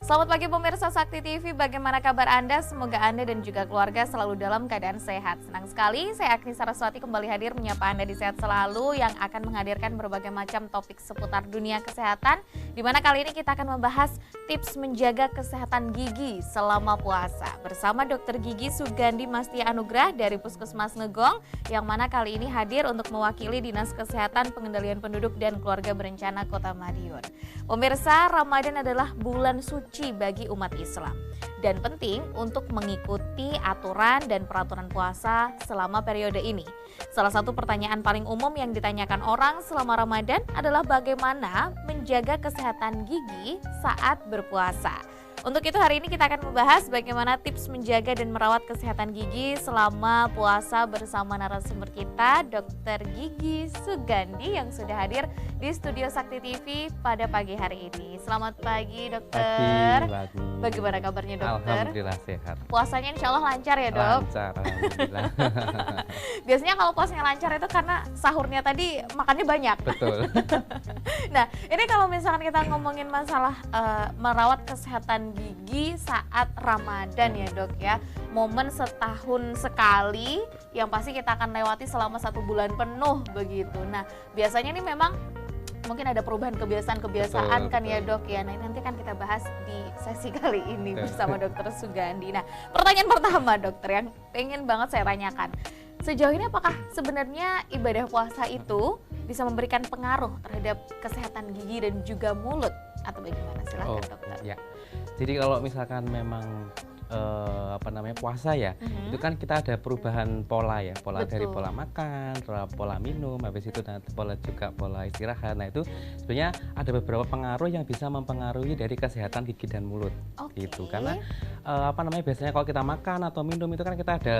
Selamat pagi pemirsa Sakti TV, bagaimana kabar Anda? Semoga Anda dan juga keluarga selalu dalam keadaan sehat. Senang sekali, saya Agni Saraswati kembali hadir menyapa Anda di Sehat Selalu yang akan menghadirkan berbagai macam topik seputar dunia kesehatan. Di mana kali ini kita akan membahas tips menjaga kesehatan gigi selama puasa. Bersama Dr. Gigi Sugandi Mastia Anugrah dari Puskesmas Ngegong, yang mana kali ini hadir untuk mewakili Dinas Kesehatan Pengendalian Penduduk dan Keluarga Berencana Kota Madiun. Pemirsa, Ramadan adalah bulan suci bagi umat Islam dan penting untuk mengikuti aturan dan peraturan puasa selama periode ini. Salah satu pertanyaan paling umum yang ditanyakan orang selama Ramadan adalah bagaimana menjaga kesehatan gigi saat berpuasa. Untuk itu hari ini kita akan membahas bagaimana tips menjaga dan merawat kesehatan gigi selama puasa bersama narasumber kita, Dr. Gigi Sugandi yang sudah hadir di Studio Sakti TV pada pagi hari ini. Selamat pagi dokter. Pagi. Bagaimana kabarnya dokter? Alhamdulillah sehat. Puasanya insya Allah lancar ya dok? Lancar, alhamdulillah. Biasanya kalau puasanya lancar itu karena sahurnya tadi makannya banyak. Betul. Nah ini kalau misalkan kita ngomongin masalah merawat kesehatan gigi saat Ramadan ya dok ya, momen setahun sekali yang pasti kita akan lewati selama 1 bulan penuh begitu. Nah biasanya ini memang mungkin ada perubahan kebiasaan-kebiasaan kan ya dok ya. Nah nanti kan kita bahas di sesi kali ini bersama Dokter Sugandi. Nah pertanyaan pertama dokter yang pengen banget saya tanyakan, sejauh ini apakah sebenarnya ibadah puasa itu bisa memberikan pengaruh terhadap kesehatan gigi dan juga mulut atau bagaimana? Silahkan dokter. Ya. Jadi kalau misalkan memang puasa ya, itu kan kita ada perubahan pola ya, pola Betul. dari pola makan, pola minum, habis itu nanti pola istirahat. Nah itu sebenarnya ada beberapa pengaruh yang bisa mempengaruhi dari kesehatan gigi dan mulut. Oke. Gitu. Karena biasanya kalau kita makan atau minum itu kan kita ada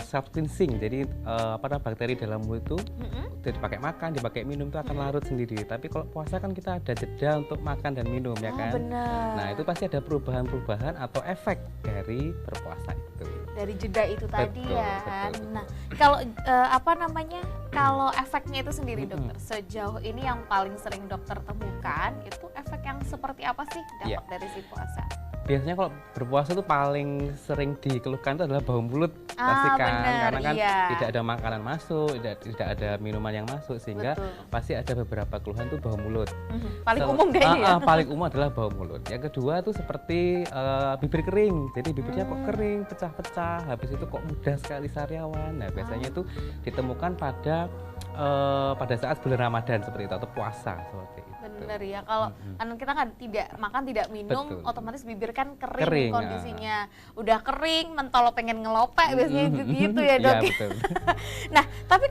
self cleansing, jadi bakteri dalam mulut itu dipakai makan, dipakai minum itu akan larut sendiri. Tapi kalau puasa kan kita ada jeda untuk makan dan minum ya kan. Benar. Nah itu pasti ada perubahan-perubahan atau efek dari berpuasa itu. Dari jeda itu tadi Betul, ya. betul. Nah kalau kalau efeknya itu sendiri dokter, sejauh ini yang paling sering dokter temukan itu efek yang seperti apa sih dampak dari si puasa? Biasanya kalau berpuasa itu paling sering dikeluhkan itu adalah bau mulut pasti kan, bener, karena kan iya. tidak ada makanan masuk, tidak ada minuman yang masuk, sehingga Betul. pasti ada beberapa keluhan tuh bau mulut. Paling umum kayaknya ya. Paling umum adalah bau mulut. Yang kedua tuh seperti bibir kering, jadi bibirnya kok kering, pecah-pecah, habis itu kok mudah sekali sariawan. Nah biasanya itu ditemukan pada saat bulan Ramadan seperti itu atau puasa seperti itu. Bener ya, kalau kita kan tidak makan tidak minum, Betul. otomatis bibir kan kering, Kering, kondisinya. Udah kering, mentol pengen ngelopek biasanya gitu ya dok. Iya, betul. Nah tapi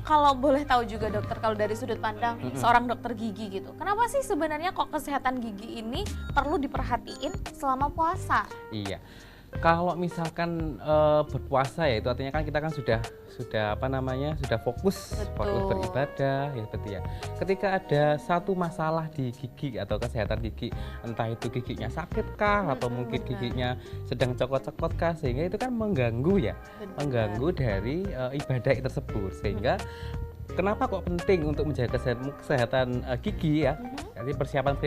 kalau boleh tahu juga dokter, kalau dari sudut pandang seorang dokter gigi gitu, kenapa sih sebenarnya kok kesehatan gigi ini perlu diperhatiin selama puasa? Iya. Kalau misalkan berpuasa ya itu artinya kan kita kan sudah fokus beribadah ya seperti ya. Ketika ada satu masalah di gigi atau kesehatan gigi, entah itu giginya sakit kah atau mungkin giginya sedang cokot-cokot kah, sehingga itu kan mengganggu mengganggu dari ibadah tersebut, sehingga kenapa kok penting untuk menjaga kesehatan gigi ya? Jadi persiapan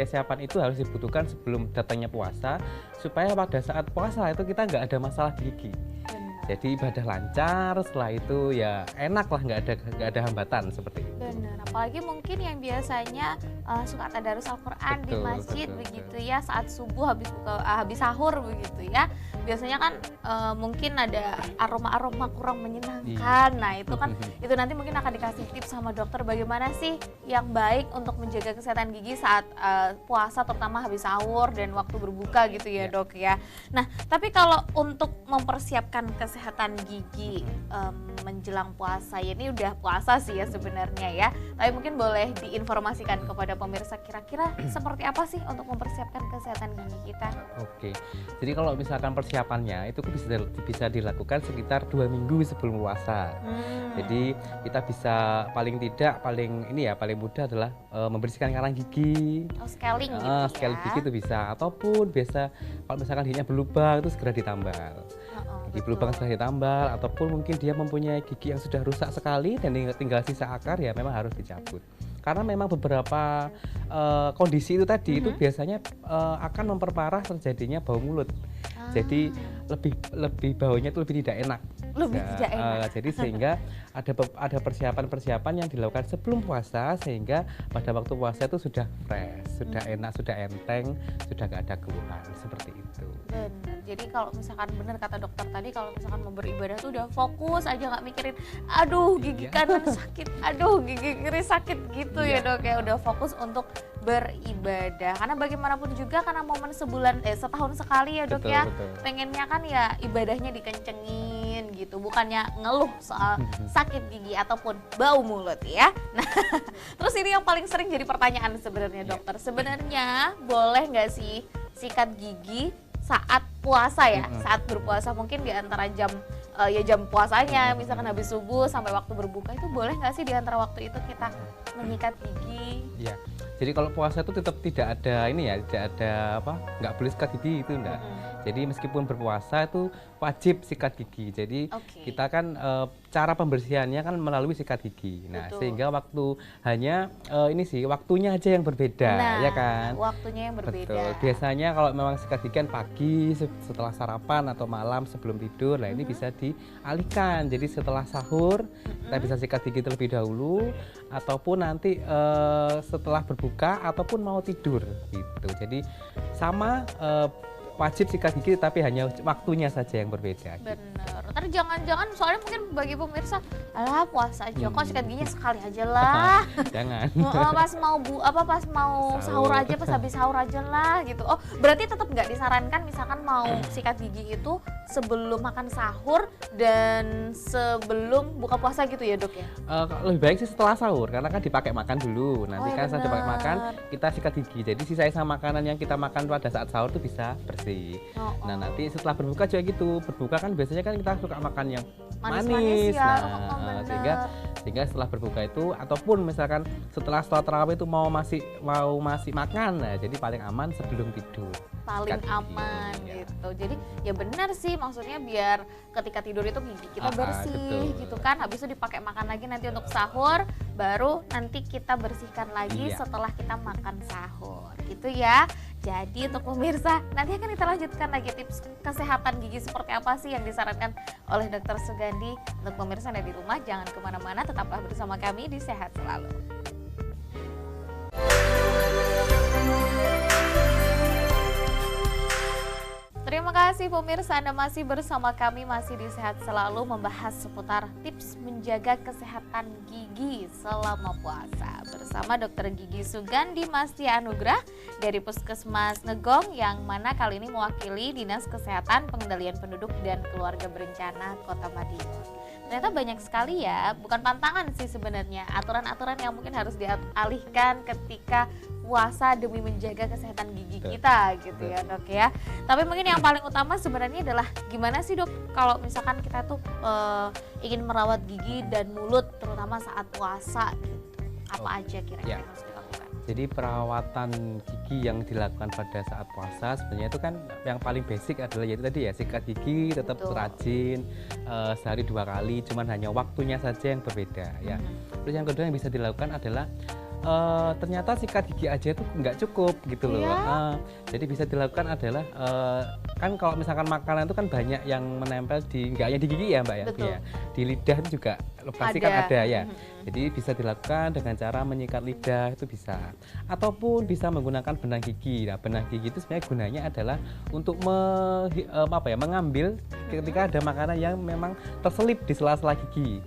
itu harus dibutuhkan sebelum datangnya puasa, supaya pada saat puasa itu kita nggak ada masalah di gigi. Jadi ibadah lancar, setelah itu ya enak lah, nggak ada hambatan seperti itu. Benar, apalagi mungkin yang biasanya suka tadarus Al-Quran di masjid begitu ya, saat subuh habis sahur begitu ya. Biasanya kan mungkin ada aroma-aroma kurang menyenangkan. Nah itu kan itu nanti mungkin akan dikasih tips sama dokter bagaimana sih yang baik untuk menjaga kesehatan gigi saat puasa, terutama habis sahur dan waktu berbuka gitu ya dok ya. Nah tapi kalau untuk mempersiapkan kesehatan gigi menjelang puasa, ya ini udah puasa sih ya sebenarnya ya, tapi mungkin boleh diinformasikan kepada pemirsa kira-kira seperti apa sih untuk mempersiapkan kesehatan gigi kita? Oke, jadi kalau misalkan persiapannya itu bisa dilakukan sekitar 2 minggu sebelum puasa. Jadi kita bisa paling mudah adalah membersihkan karang gigi. Scaling gitu ya? Scaling gigi itu bisa, ataupun biasa kalau misalkan giginya berlubang itu segera ditambal. Gigi berlubang segera ditambal, ataupun mungkin dia mempunyai gigi yang sudah rusak sekali dan tinggal sisa akar, ya memang harus dicabut. karena memang beberapa kondisi itu tadi itu biasanya akan memperparah terjadinya bau mulut. Jadi lebih baunya itu lebih tidak enak. Lebih tidak enak. Jadi sehingga ada persiapan-persiapan yang dilakukan sebelum puasa sehingga pada waktu puasa itu sudah fresh, sudah enak, sudah enteng, sudah gak ada keluhan seperti itu. Benar. Jadi kalau misalkan benar kata dokter tadi, kalau misalkan mau beribadah tuh udah fokus aja, nggak mikirin aduh gigi kanan sakit, aduh gigi kiri sakit gitu ya Dok ya. Udah fokus untuk beribadah. Karena bagaimanapun juga karena momen setahun sekali ya Dok ya. Betul. Pengennya kan ya ibadahnya dikencengin gitu, bukannya ngeluh soal sakit gigi ataupun bau mulut ya. Nah, terus ini yang paling sering jadi pertanyaan sebenarnya dokter. Sebenarnya boleh nggak sih sikat gigi saat puasa ya? Saat berpuasa mungkin di antara jam puasanya, misalkan habis subuh sampai waktu berbuka, itu boleh nggak sih di antara waktu itu kita menyikat gigi? Ya. Jadi kalau puasa itu tetap tidak ada nggak boleh sikat gigi itu enggak. Jadi meskipun berpuasa itu wajib sikat gigi. Jadi kita kan cara pembersihannya kan melalui sikat gigi. Nah, sehingga waktunya aja yang berbeda, ya kan? Waktunya yang berbeda. Betul. Biasanya kalau memang sikat gigi kan pagi setelah sarapan atau malam sebelum tidur. Nah, ini bisa dialihkan. Jadi setelah sahur kita bisa sikat gigi terlebih dahulu ataupun nanti setelah berbuka ataupun mau tidur gitu. Jadi sama wajib sikat gigi tapi hanya waktunya saja yang berbeda. Bener. Ntar jangan-jangan soalnya mungkin bagi pemirsa, alah puasa aja kok sikat giginya sekali aja lah. Jangan. Pas mau sahur aja, pas habis sahur aja lah gitu. Oh, berarti tetap nggak disarankan misalkan mau sikat gigi itu sebelum makan sahur dan sebelum buka puasa gitu ya Dok ya? Lebih baik sih setelah sahur karena kan dipakai makan dulu. Nanti kan saat dipakai makan kita sikat gigi. Jadi sisa-sisa makanan yang kita makan pada saat sahur itu bisa bersih. Nah, nanti setelah berbuka juga gitu. Berbuka kan biasanya kan kita suka makan yang manis. Ya. Nah, sehingga setelah berbuka itu ataupun misalkan setelah sholat tarawih itu mau masih makan. Nah, jadi paling aman sebelum tidur. Paling aman gitu. Jadi ya benar sih, maksudnya biar ketika tidur itu gigi kita bersih gitu kan. Habis itu dipakai makan lagi nanti untuk sahur, baru nanti kita bersihkan lagi setelah kita makan sahur gitu ya. Jadi untuk pemirsa, nanti akan kita lanjutkan lagi tips kesehatan gigi seperti apa sih yang disarankan oleh Dr. Sugandi. Untuk pemirsa yang ada di rumah, jangan kemana-mana, tetaplah bersama kami di Sehat Selalu. Terima kasih pemirsa, Anda masih bersama kami, masih di Sehat Selalu, membahas seputar tips menjaga kesehatan gigi selama puasa bersama Dr. Gigi Sugandi Mastia Anugrah dari Puskesmas Negong, yang mana kali ini mewakili Dinas Kesehatan Pengendalian Penduduk dan Keluarga Berencana Kota Madiun. Ternyata banyak sekali ya, bukan pantangan sih sebenarnya, aturan-aturan yang mungkin harus dialihkan ketika puasa demi menjaga kesehatan gigi kita gitu ya Dok ya. Tapi mungkin yang paling utama sebenarnya adalah gimana sih Dok kalau misalkan kita tuh ingin merawat gigi dan mulut terutama saat puasa gitu. Apa aja kira-kira yang harus dilakukan? Jadi perawatan gigi yang dilakukan pada saat puasa sebenarnya itu kan yang paling basic adalah yaitu tadi ya, sikat gigi tetap rajin sehari 2 kali, cuman hanya waktunya saja yang berbeda ya. Terus yang kedua yang bisa dilakukan adalah ternyata sikat gigi aja itu nggak cukup gitu loh. Jadi bisa dilakukan adalah kan kalau misalkan makanan itu kan banyak yang menempel nggak hanya di gigi ya Mbak ya, di lidah itu juga pasti kan ada ya. Jadi bisa dilakukan dengan cara menyikat lidah itu bisa, ataupun bisa menggunakan benang gigi. Nah, benang gigi itu sebenarnya gunanya adalah untuk mengambil ketika ada makanan yang memang terselip di sela-sela gigi.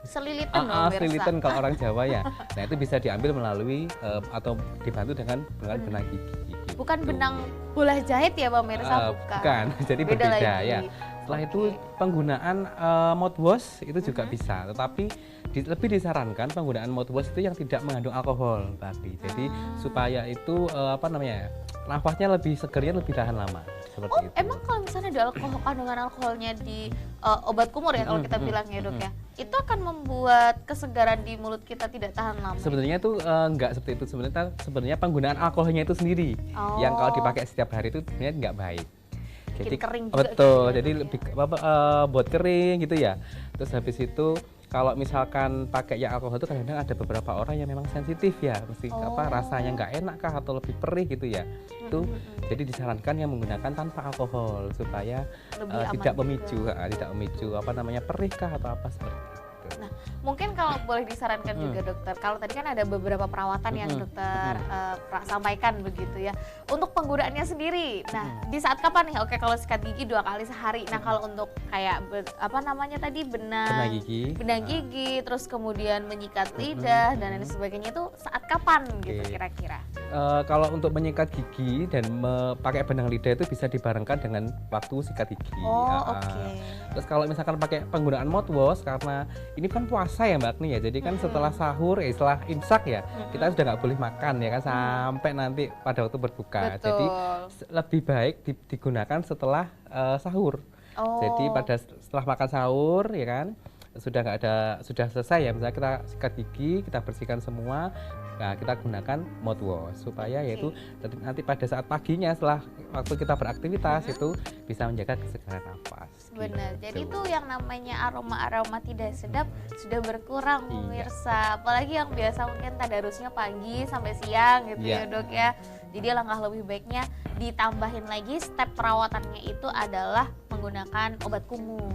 Selilitan kalau orang Jawa ya. Nah, itu bisa diambil melalui atau dibantu dengan benang gigi. Gitu. Bukan benang bola jahit ya pemirsa, bukan. Jadi beda berbeda lagi. Ya. Setelah itu penggunaan mouthwash itu juga bisa, tetapi lebih disarankan penggunaan mouthwash itu yang tidak mengandung alkohol tadi. Jadi supaya itu nafasnya lebih segernya lebih tahan lama. Seperti itu. Emang kalau misalnya ada kandungan alkoholnya di obat kumur ya kalau kita bilang ya Dok ya, itu akan membuat kesegaran di mulut kita tidak tahan lama? Sebenarnya itu enggak seperti itu. Sebenarnya penggunaan alkoholnya itu sendiri yang kalau dipakai setiap hari itu sebenarnya enggak baik. Jadi kering juga betul. gitu ya, Jadi lebih buat kering gitu ya. Terus habis itu kalau misalkan pakai yang alkohol itu kadang-kadang ada beberapa orang yang memang sensitif ya, mesti rasanya nggak enak kah atau lebih perih gitu ya. Itu jadi disarankan yang menggunakan tanpa alkohol supaya tidak memicu, tidak memicu apa namanya perih kah atau apa seperti itu. Nah, mungkin kalau boleh disarankan juga dokter, kalau tadi kan ada beberapa perawatan yang dokter sampaikan begitu ya, untuk penggunaannya sendiri. Nah, di saat kapan nih? Oke, kalau sikat gigi 2 kali sehari. Nah, kalau untuk kayak apa namanya tadi benang gigi, terus kemudian menyikat lidah dan lain sebagainya itu saat kapan gitu kira-kira? Kalau untuk menyikat gigi dan pakai benang lidah itu bisa dibarengkan dengan waktu sikat gigi. Terus kalau misalkan pakai penggunaan mouthwash, karena ini kan puasa ya Mbak Agni ya, jadi kan setelah sahur, setelah imsak ya, kita sudah nggak boleh makan ya kan sampai nanti pada waktu berbuka. Betul. Jadi lebih baik digunakan setelah sahur. Jadi setelah makan sahur ya kan, sudah selesai ya, misalnya kita sikat gigi, kita bersihkan semua. Nah, kita gunakan mouthwash supaya yaitu nanti pada saat paginya setelah waktu kita beraktivitas itu bisa menjaga kesegaran nafas. Benar. Jadi itu yang namanya aroma-aroma tidak sedap sudah berkurang pemirsa. Apalagi yang biasa mungkin tadarusnya pagi sampai siang gitu ya Dok ya. Jadi langkah lebih baiknya ditambahin lagi step perawatannya itu adalah menggunakan obat kumur.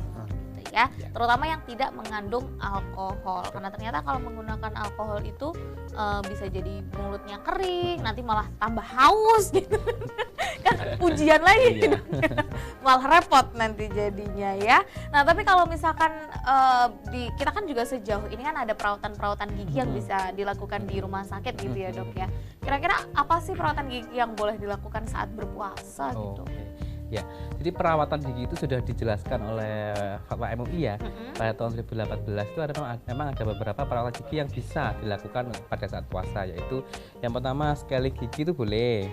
Ya, terutama yang tidak mengandung alkohol, karena ternyata kalau menggunakan alkohol itu bisa jadi mulutnya kering, nanti malah tambah haus gitu. Kan ujian lagi malah repot nanti jadinya ya. Nah, tapi kalau misalkan kita kan juga sejauh ini kan ada perawatan gigi yang bisa dilakukan di rumah sakit gitu ya Dok ya. Kira-kira apa sih perawatan gigi yang boleh dilakukan saat berpuasa gitu? Ya, jadi perawatan gigi itu sudah dijelaskan oleh Fatwa MUI ya. Pada tahun 2018 itu memang ada beberapa perawatan gigi yang bisa dilakukan pada saat puasa, yaitu yang pertama scaling gigi itu boleh,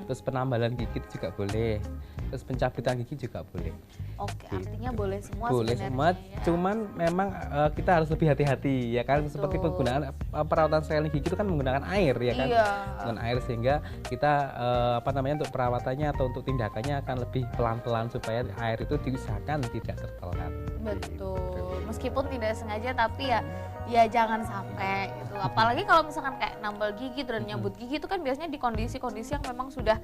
terus penambalan gigi itu juga boleh, terus pencabutan gigi juga boleh. Oke, artinya boleh semua. Boleh semua, ya. Cuman memang kita harus lebih hati-hati ya kan. Betul. Seperti penggunaan perawatan scaling gigi itu kan menggunakan air ya kan, menggunakan air sehingga kita untuk perawatannya atau untuk tindakannya akan lebih pelan-pelan supaya air itu diusahakan tidak tertelan. Betul. Meskipun tidak sengaja tapi ya jangan sampai gitu. Apalagi kalau misalkan kayak nambal gigi dan nyambut gigi itu kan biasanya di kondisi-kondisi yang memang sudah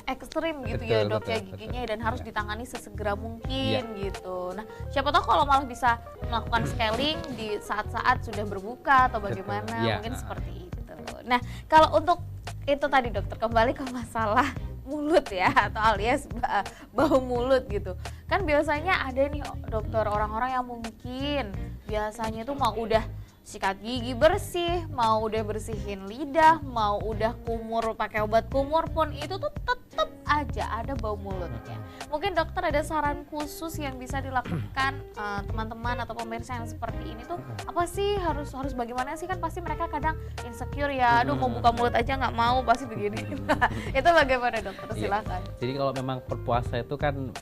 ekstrim gitu ya Dok ya giginya, dan harus ditangani sesegera mungkin gitu. Nah, siapa tahu kalau malah bisa melakukan scaling di saat-saat sudah berbuka atau bagaimana, mungkin seperti itu. Nah, kalau untuk itu tadi dokter, kembali ke masalah mulut ya, atau alias bau mulut gitu. Kan biasanya ada nih dokter orang-orang yang mungkin biasanya tuh mau udah sikat gigi bersih, mau udah bersihin lidah, mau udah kumur pakai obat kumur pun itu tuh tetap aja ada bau mulutnya. Mungkin dokter ada saran khusus yang bisa dilakukan teman-teman atau pemirsa yang seperti ini tuh apa sih, harus bagaimana sih, kan pasti mereka kadang insecure ya, aduh mau buka mulut aja nggak mau pasti begini. Itu bagaimana dokter, silakan. Jadi kalau memang berpuasa itu kan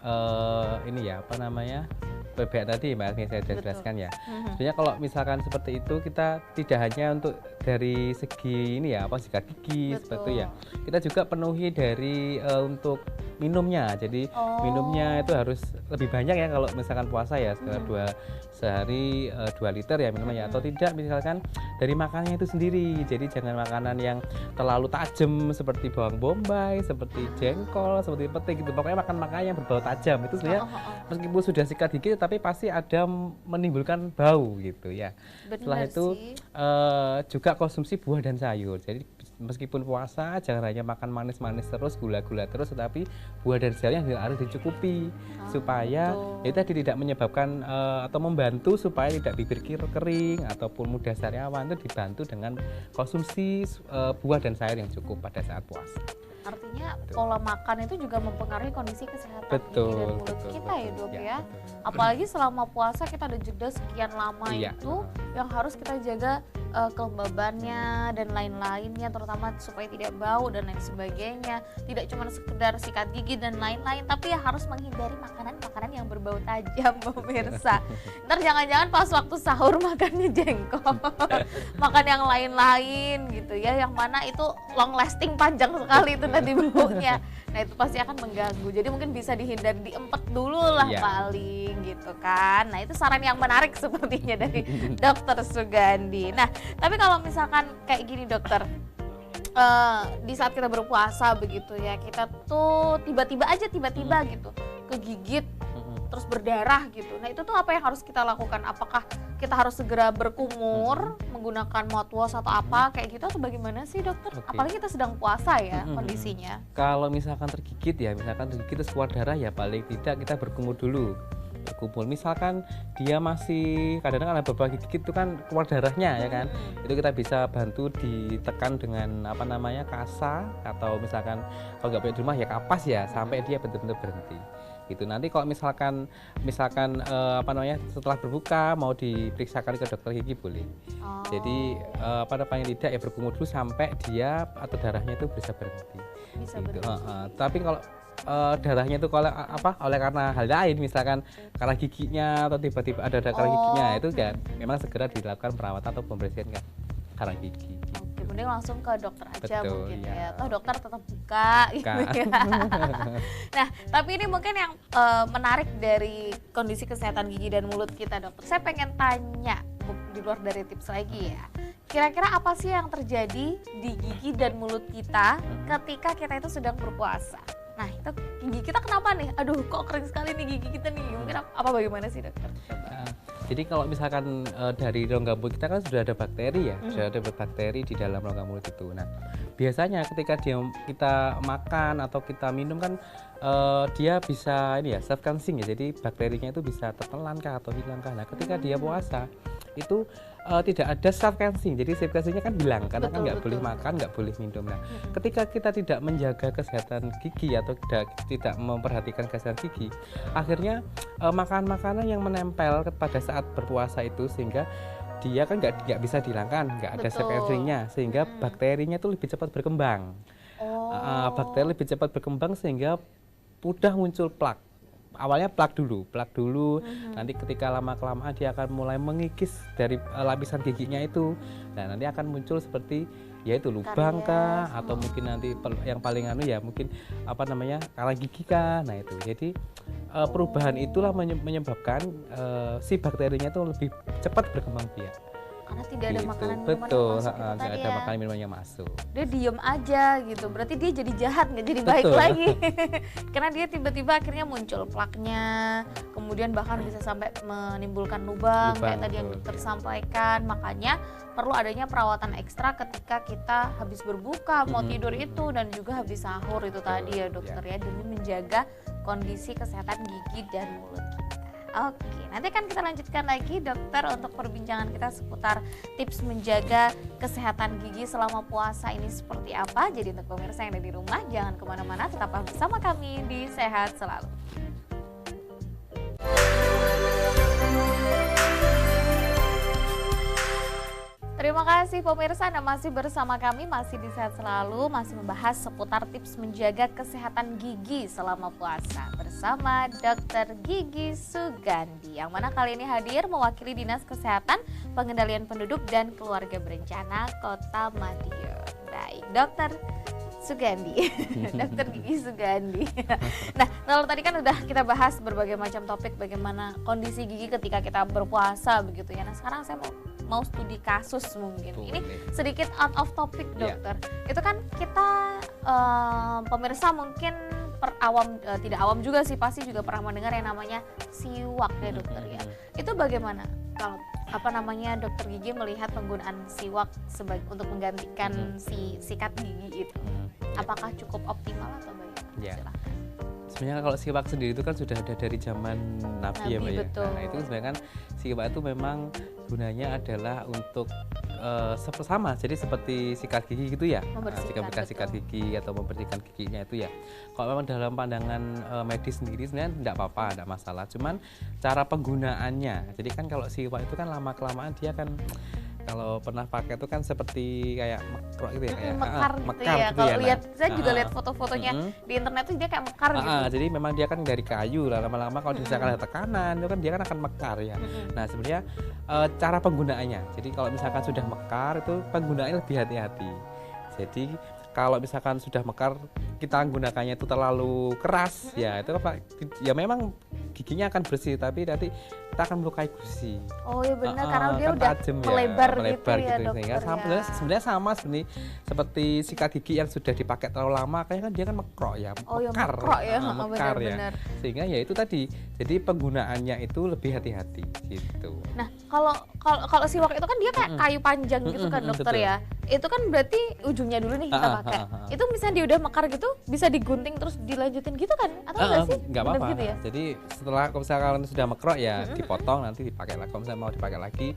PBH tadi Mbak Agni saya jelaskan ya. Sebenarnya kalau misalkan seperti itu kita tidak hanya untuk dari segi sikat gigi seperti itu ya. Kita juga penuhi dari untuk minumnya. Jadi minumnya itu harus lebih banyak ya kalau misalkan puasa ya, sekitar sehari 2 liter ya minumnya, atau tidak misalkan dari makanannya itu sendiri. Jadi jangan makanan yang terlalu tajam seperti bawang bombay, seperti jengkol, seperti pete gitu. Pokoknya makan yang berbau tajam itu sebenarnya meskipun sudah sikat gigi tapi pasti ada menimbulkan bau gitu ya. Setelah itu juga konsumsi buah dan sayur. Jadi meskipun puasa jangan hanya makan manis-manis terus, gula-gula terus, tetapi buah dan sayurnya harus dicukupi supaya itu tadi tidak menyebabkan atau membantu supaya tidak bibir kering ataupun mudah sariawan. Itu dibantu dengan konsumsi buah dan sayur yang cukup pada saat puasa. Artinya pola makan itu juga mempengaruhi kondisi kesehatan gigi dan mulut kita ya Dok ya. Apalagi selama puasa kita ada jeda sekian lama itu yang harus kita jaga kelembabannya dan lain-lainnya, terutama supaya tidak bau dan lain sebagainya. Tidak cuma sekedar sikat gigi dan lain-lain, tapi ya harus menghindari makanan-makanan yang berbau tajam pemirsa. Ntar jangan-jangan pas waktu sahur makannya jengkol, makan yang lain-lain gitu ya, yang mana itu long lasting panjang sekali itu tadi baunya. Nah Nah itu pasti akan mengganggu. Jadi mungkin bisa dihindari, diempet dulu lah Iya. paling gitu kan. Nah itu saran yang menarik sepertinya dari Dokter Sugandi. Nah tapi kalau misalkan kayak gini dokter, di saat kita berpuasa begitu ya, kita tuh tiba-tiba gitu kegigit terus berdarah gitu. Nah itu tuh apa yang harus kita lakukan? Apakah kita harus segera berkumur menggunakan mouthwash atau apa kayak gitu, atau bagaimana sih dokter? Oke. Apalagi kita sedang puasa ya kondisinya. Kalau misalkan tergigit ya, misalkan tergigit terus keluar darah ya paling tidak kita berkumur dulu. Berkumur, misalkan dia masih kadang-kadang ada beberapa gigit itu kan keluar darahnya ya kan. Itu kita bisa bantu ditekan dengan apa namanya kasa, atau misalkan kalau nggak punya di rumah ya kapas ya, sampai dia benar-benar berhenti. Gitu. Nanti kalau misalkan apa namanya setelah berbuka mau diperiksakan ke dokter gigi boleh. Oh. Jadi paling tidak ya berkumur dulu sampai dia atau darahnya itu bisa berhenti. Bisa Gitu. berhenti. Tapi kalau darahnya itu kalau oleh karena hal lain, misalkan karena giginya atau tiba-tiba ada karena giginya, itu ya memang segera dilakukan perawatan atau pembersihan karena gigi. Oke, mending langsung ke dokter aja. Betul, mungkin iya. ya. Toh dokter tetap buka gitu ya. Nah, tapi ini mungkin yang menarik dari kondisi kesehatan gigi dan mulut kita dokter. Saya pengen tanya di luar dari tips lagi ya. Kira-kira apa sih yang terjadi di gigi dan mulut kita ketika kita itu sedang berpuasa? Nah, itu gigi kita kenapa nih? Aduh, kok kering sekali nih gigi kita nih. Mungkin apa bagaimana sih dokter? Coba. Jadi kalau misalkan dari rongga mulut kita kan sudah ada bakteri ya, sudah ada bakteri di dalam rongga mulut itu. Nah, biasanya ketika kita makan atau kita minum kan dia bisa ini ya self cleansing ya, jadi bakterinya itu bisa tertelan kah atau hilang kah. Nah, ketika dia puasa itu tidak ada self cleansing, jadi self cleansingnya kan hilang karena kan nggak boleh makan, nggak boleh minum. Nah, ketika kita tidak menjaga kesehatan gigi atau tidak memperhatikan kesehatan gigi, akhirnya makanan-makanan yang menempel pada saat berpuasa itu sehingga dia kan nggak bisa dihilangkan, nggak ada self cleansingnya, sehingga bakterinya itu lebih cepat berkembang. Bakteri lebih cepat berkembang sehingga mudah muncul plak. Awalnya plak dulu, nanti ketika lama-kelamaan dia akan mulai mengikis dari lapisan giginya itu. Nah, nanti akan muncul seperti yaitu lubang kah, atau mungkin nanti yang paling ya mungkin apa namanya karang gigi kah. Nah itu, jadi perubahan itulah menyebabkan si bakterinya itu lebih cepat berkembang biak. Karena tidak ada makanan minuman Betul, yang masuk nggak ada makanan minuman yang masuk. Dia diem aja gitu, berarti dia jadi jahat, nggak jadi baik lagi. Karena dia tiba-tiba akhirnya muncul plaknya, kemudian bahkan bisa sampai menimbulkan lubang kayak tadi yang dokter sampaikan. Makanya perlu adanya perawatan ekstra ketika kita habis berbuka, mau tidur itu, dan juga habis sahur itu tadi ya dokter ya, demi menjaga kondisi kesehatan gigi dan mulut kita. Oke, nanti akan kita lanjutkan lagi dokter untuk perbincangan kita seputar tips menjaga kesehatan gigi selama puasa ini seperti apa. Jadi untuk pemirsa yang ada di rumah, jangan kemana-mana, tetaplah bersama kami di Sehat Selalu. Terima kasih pemirsa, Anda masih bersama kami, masih di Sehat Selalu, masih membahas seputar tips menjaga kesehatan gigi selama puasa bersama Dr. Gigi Sugandi, yang mana kali ini hadir mewakili Dinas Kesehatan, Pengendalian Penduduk dan Keluarga Berencana Kota Madiun. Baik, Dr. Sugandi, Dr. Gigi Sugandi. Nah, kalau tadi kan udah kita bahas berbagai macam topik bagaimana kondisi gigi ketika kita berpuasa begitu ya. Nah, sekarang saya mau studi kasus mungkin. Ini sedikit out of topic dokter. Itu kan kita pemirsa mungkin tidak awam juga sih, pasti juga pernah mendengar yang namanya siwak ya dokter ya. Itu bagaimana kalau dokter gigi melihat penggunaan siwak untuk menggantikan si sikat gigi itu? Apakah cukup optimal atau bagaimana? Silahkan. Sebenarnya kalau siwak sendiri itu kan sudah ada dari zaman Nabi ya Mbak ya. Nah itu sebenarnya kan siwak itu memang gunanya adalah untuk sama, jadi seperti sikat gigi gitu ya, membersihkan sikat gigi atau membersihkan giginya itu ya. Kalau memang dalam pandangan medis sendiri sebenarnya tidak apa-apa, tidak masalah. Cuman cara penggunaannya, jadi kan kalau siwak itu kan lama kelamaan dia kan kalau pernah pakai itu kan seperti kayak mekrok gitu ya, kayak mekar gitu ya. Kalau lihat, saya juga lihat foto-fotonya di internet itu dia kayak mekar gitu. Jadi memang dia kan dari kayu lah, lama-lama kalau misalkan ada tekanan itu kan dia kan akan mekar ya. Nah sebenarnya cara penggunaannya, jadi kalau misalkan sudah mekar itu penggunaannya lebih hati-hati. Jadi kalau misalkan sudah mekar kita gunakannya itu terlalu keras, ya itu apa? Ya memang giginya akan bersih, tapi nanti kita akan melukai gusi. Oh iya benar, karena dia Kan udah tajam ya, melebar gitu melebar ya, gitu. Sehingga dokter ya. sebenarnya sama seperti sikat gigi yang sudah dipakai terlalu lama, kayaknya kan dia kan mekrok ya, Oh ya, mekar, mekrok ya, mekar ya. benar-benar. Sehingga ya itu tadi, jadi penggunaannya itu lebih hati-hati gitu. Nah, kalau siwak itu kan dia kayak kayu panjang gitu kan, dokter betul. ya. Itu kan berarti ujungnya dulu nih kita pakai. Itu misalnya dia udah mekar gitu, bisa digunting terus dilanjutin gitu kan? Atau enggak sih? Nggak Bener apa-apa. gitu ya? Jadi setelah kalau misalkan sudah mekrok ya dipotong, nanti dipakai lagi. Kalau misalnya mau dipakai lagi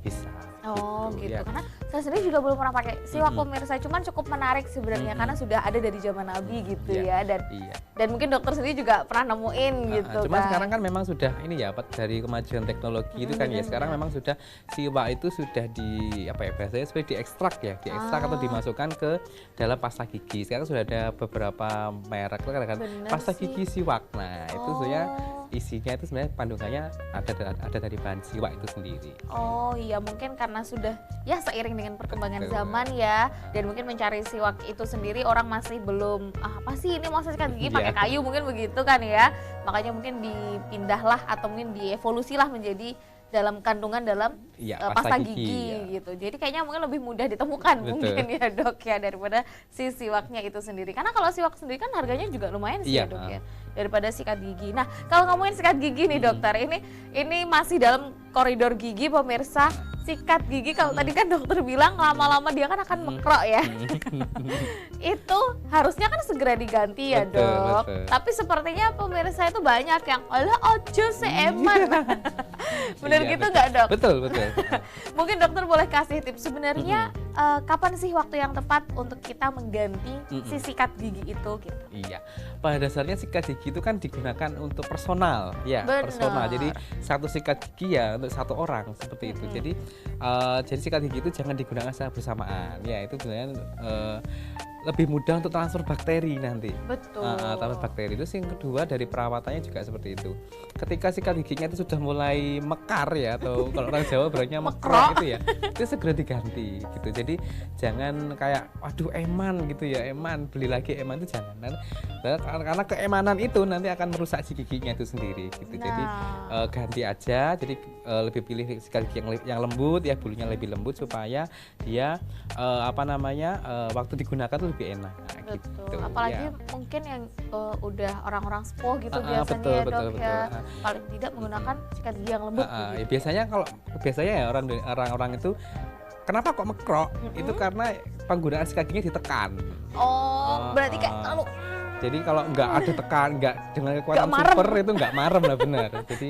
bisa. Oh gitu, ya. karena saya sendiri juga belum pernah pakai siwak pemirsa, cuman cukup menarik sebenarnya karena sudah ada dari zaman Nabi gitu Iya, ya, iya. dan mungkin dokter sendiri juga pernah nemuin gitu Cuma kan. sekarang kan memang sudah ini ya, dari kemajuan teknologi itu kan ya, sekarang memang sudah siwak itu sudah di apa ya, biasanya sudah diekstrak ya, diekstrak atau dimasukkan ke dalam pasta gigi. Sekarang sudah ada beberapa merek kan Bener pasta sih. gigi siwak. Nah itu sebenarnya isinya itu sebenarnya kandungannya ada dari bahan siwak itu sendiri. Oh iya, mungkin karena sudah ya seiring dengan perkembangan Betul. zaman ya, dan mungkin mencari siwak itu sendiri orang masih belum apa sih ini, masa sikat gigi pakai Iya. kayu mungkin begitu kan ya, makanya mungkin dipindahlah atau mungkin dievolusilah menjadi dalam kandungan dalam Iya, pasta pasta gigi, gigi, ya. gitu. Jadi kayaknya mungkin lebih mudah ditemukan Betul. mungkin ya dok ya, daripada si siwaknya itu sendiri. Karena kalau siwak sendiri kan harganya juga lumayan sih Iya, ya dok ya, daripada sikat gigi. Nah kalau ngomongin sikat gigi nih dokter, ini masih dalam koridor gigi pemirsa. Sikat gigi kalau tadi kan dokter bilang lama-lama dia kan akan mekrok ya. Itu harusnya kan segera diganti ya Betul, dok. betul. Tapi sepertinya pemirsa itu banyak yang alah ojo seeman. Bener Iya, gitu betul. nggak dok? Betul, betul. Mungkin dokter boleh kasih tips sebenarnya kapan sih waktu yang tepat untuk kita mengganti si sikat gigi itu gitu. Iya, pada dasarnya sikat gigi itu kan digunakan untuk personal, ya, Benar. personal. Jadi satu sikat gigi ya untuk satu orang seperti itu. Jadi sikat gigi itu jangan digunakan secara bersamaan. Ya, itu sebenarnya lebih mudah untuk transfer bakteri nanti. Betul. Transfer bakteri itu yang kedua dari perawatannya juga seperti itu. Ketika sikat giginya itu sudah mulai mekar ya, atau kalau orang Jawa bilangnya mekrok itu ya, itu segera diganti gitu. Jadi jangan kayak waduh eman gitu ya, eman beli lagi eman itu jangan. Karena keemanan itu nanti akan merusak si giginya itu sendiri gitu. Jadi ganti aja. Jadi lebih pilih sikat gigi yang lembut ya, bulunya lebih lembut supaya dia waktu digunakan tuh lebih enak. Betul. Gitu. Apalagi Ya. mungkin yang udah orang-orang sepuh gitu biasanya betul, ya betul, dok betul. ya, paling tidak menggunakan sikat gigi yang lembut. Ya, gitu. biasanya ya orang-orang itu kenapa kok mekrok? Itu karena penggunaan sikat giginya ditekan. Oh, berarti kayak terlalu Jadi kalau nggak ada tekan, nggak dengan kekuatan marem. super itu nggak marem lah benar. Jadi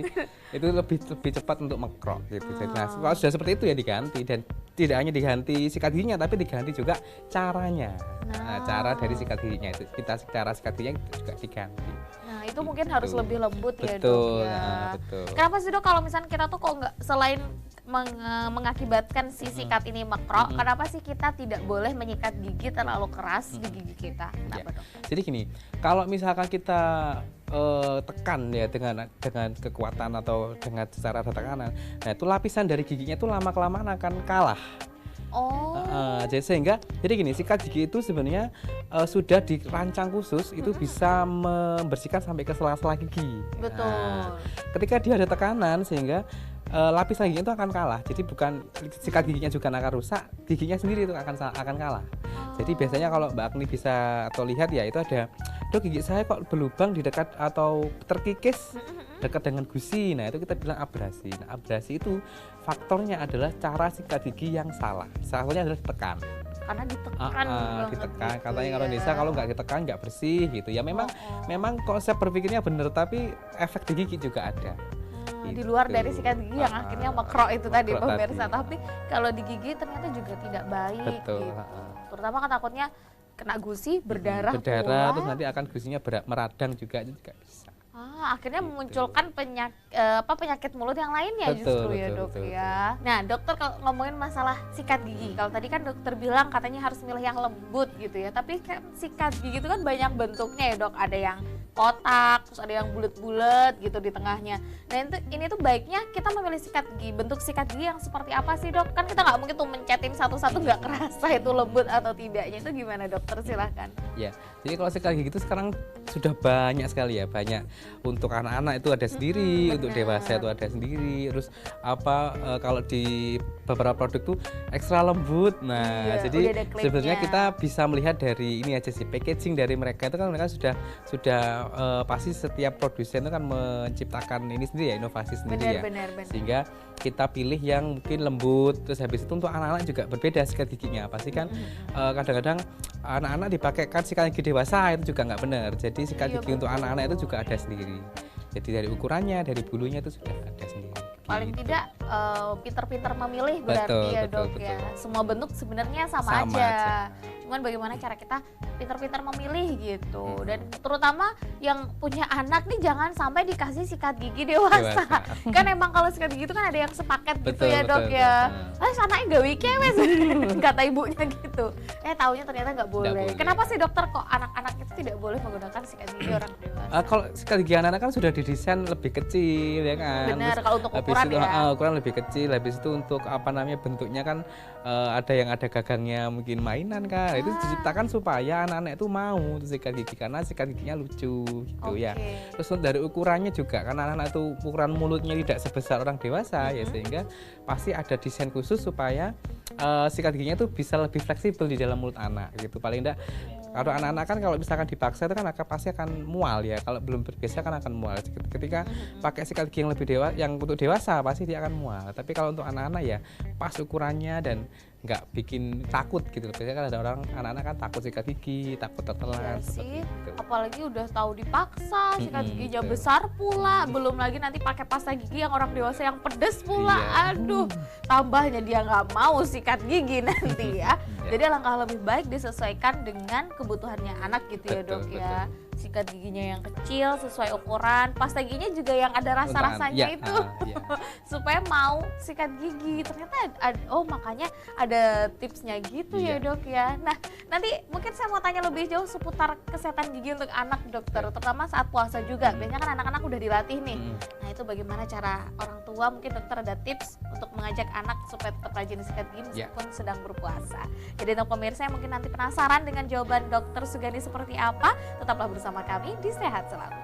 itu lebih cepat untuk mekrok gitu. Jadi, nah, kalau sudah seperti itu ya diganti, dan tidak hanya diganti sikat giginya tapi diganti juga caranya. Nah, cara dari sikat giginya itu cara sikat giginya juga diganti. Nah, itu mungkin harus lebih lembut ya dok Betul, ya. betul. Kenapa sih dok kalau misalnya kita tuh kok nggak, selain mengakibatkan si sikat ini mekrok, kenapa sih kita tidak boleh menyikat gigi terlalu keras di gigi kita? Kenapa dok? Jadi gini, kalau misalkan kita tekan ya dengan kekuatan atau dengan secara ada tekanan, nah itu lapisan dari giginya itu lama-kelamaan akan kalah. Oh, Jadi gini, sikat gigi itu sebenarnya sudah dirancang khusus itu bisa membersihkan sampai ke sela-sela gigi. betul. Nah, ketika dia ada tekanan sehingga lapisan giginya itu akan kalah. Jadi bukan sikat giginya juga akan rusak, giginya sendiri itu akan kalah. Jadi biasanya kalau Mbak Agni bisa atau lihat ya, itu ada, dok gigi saya kok berlubang di dekat atau terkikis dekat dengan gusi. Nah itu kita bilang abrasi. Nah abrasi itu faktornya adalah cara sikat gigi yang salah. Salahnya adalah ditekan. Karena ditekan banget Ditekan. gitu Katanya ya. kalau Indonesia kalau nggak ditekan nggak bersih gitu. Ya memang konsep berpikirnya benar, tapi efek di gigi juga ada. Di luar dari sikat gigi yang akhirnya mekrok itu tadi mekrok pemirsa, tadi. tapi kalau di gigi ternyata juga tidak baik. Betul. Gitu. Terutama kan takutnya kena gusi, berdarah pula. Terus nanti akan gusinya meradang juga, itu juga bisa. Akhirnya memunculkan penyakit mulut yang lainnya Betul, justru ya betul, dok betul, ya. Nah dokter, kalau ngomongin masalah sikat gigi, kalau tadi kan dokter bilang katanya harus milih yang lembut gitu ya, tapi kan sikat gigi itu kan banyak bentuknya ya dok, ada yang kotak, terus ada yang bulat-bulat gitu di tengahnya. Nah ini tuh baiknya kita memilih sikat gigi. Bentuk sikat gigi yang seperti apa sih dok? Kan kita nggak mungkin tuh mencetin satu-satu nggak kerasa itu lembut atau tidaknya. Itu gimana dokter, silahkan. Ya, jadi kalau sikat gigi itu sekarang sudah banyak sekali ya, banyak untuk anak-anak itu ada sendiri, untuk dewasa itu ada sendiri. Terus kalau di beberapa produk tuh ekstra lembut. Nah, Iya, jadi udah ada klipnya. sebenarnya kita bisa melihat dari ini aja sih, packaging dari mereka itu kan mereka sudah pasti setiap produsen itu kan menciptakan ini sendiri ya, inovasi sendiri ya. Benar. Sehingga kita pilih yang mungkin lembut. Terus habis itu untuk anak-anak juga berbeda sikat giginya. Pasti kan kadang-kadang anak-anak dipakaikan sikat gigi dewasa itu juga nggak benar. Jadi sikat gigi untuk anak-anak itu juga ada sendiri. Jadi dari ukurannya, dari bulunya itu sudah ada sendiri. Paling Gitu. tidak pinter-pinter memilih berarti ya dok ya. Semua bentuk sebenarnya sama aja. Cuman bagaimana cara kita pinter-pinter memilih gitu. Dan terutama yang punya anak nih jangan sampai dikasih sikat gigi dewasa. Kan emang kalau sikat gigi itu kan ada yang sepaket gitu ya dok ya. Anaknya gawe kewes kata ibunya gitu. Taunya ternyata nggak boleh. Kenapa sih dokter kok anak-anak itu tidak boleh menggunakan sikat gigi orang dewasa? Kalau sikat gigi anak-anak kan sudah didesain lebih kecil ya kan. Benar, kalau untuk habis ukuran itu, ya. ukuran lebih kecil. Habis itu untuk bentuknya kan ada yang ada gagangnya mungkin mainan kan. Itu diciptakan supaya anak-anak itu mau untuk sikat gigi karena sikat giginya lucu gitu ya. Terus dari ukurannya juga karena anak-anak itu ukuran mulutnya tidak sebesar orang dewasa ya, sehingga pasti ada desain khusus supaya sikat giginya itu bisa lebih fleksibel di dalam mulut anak gitu. Paling enggak kalau anak-anak kan kalau misalkan dipaksa itu kan pasti akan mual ya. Kalau belum terbiasa kan akan mual. Ketika pakai sikat gigi yang lebih yang untuk dewasa pasti dia akan mual. Tapi kalau untuk anak-anak ya pas ukurannya dan nggak bikin takut gitu. Biasanya kan ada orang anak-anak kan takut sikat gigi, takut tertelan seperti itu. Apalagi udah tahu dipaksa, sikat giginya besar pula, belum lagi nanti pakai pasta gigi yang orang dewasa yang pedes pula. Aduh, tambahnya dia nggak mau sikat gigi nanti ya. Jadi alangkah lebih baik disesuaikan dengan kebutuhannya anak gitu ya dok ya. Sikat giginya yang kecil sesuai ukuran, pasta giginya juga yang ada rasa-rasanya itu supaya mau sikat gigi. Ternyata makanya ada tipsnya gitu ya dok ya. Nah nanti mungkin saya mau tanya lebih jauh seputar kesehatan gigi untuk anak dokter, terutama saat puasa juga. Biasanya kan anak-anak udah dilatih nih. Nah itu bagaimana cara orang tua, mungkin dokter ada tips untuk mengajak anak supaya tetap rajin sikat gigi meskipun sedang berpuasa. Jadi untuk pemirsa yang mungkin nanti penasaran dengan jawaban dokter Sugandi seperti apa, tetaplah bersama kami di Sehat Selalu.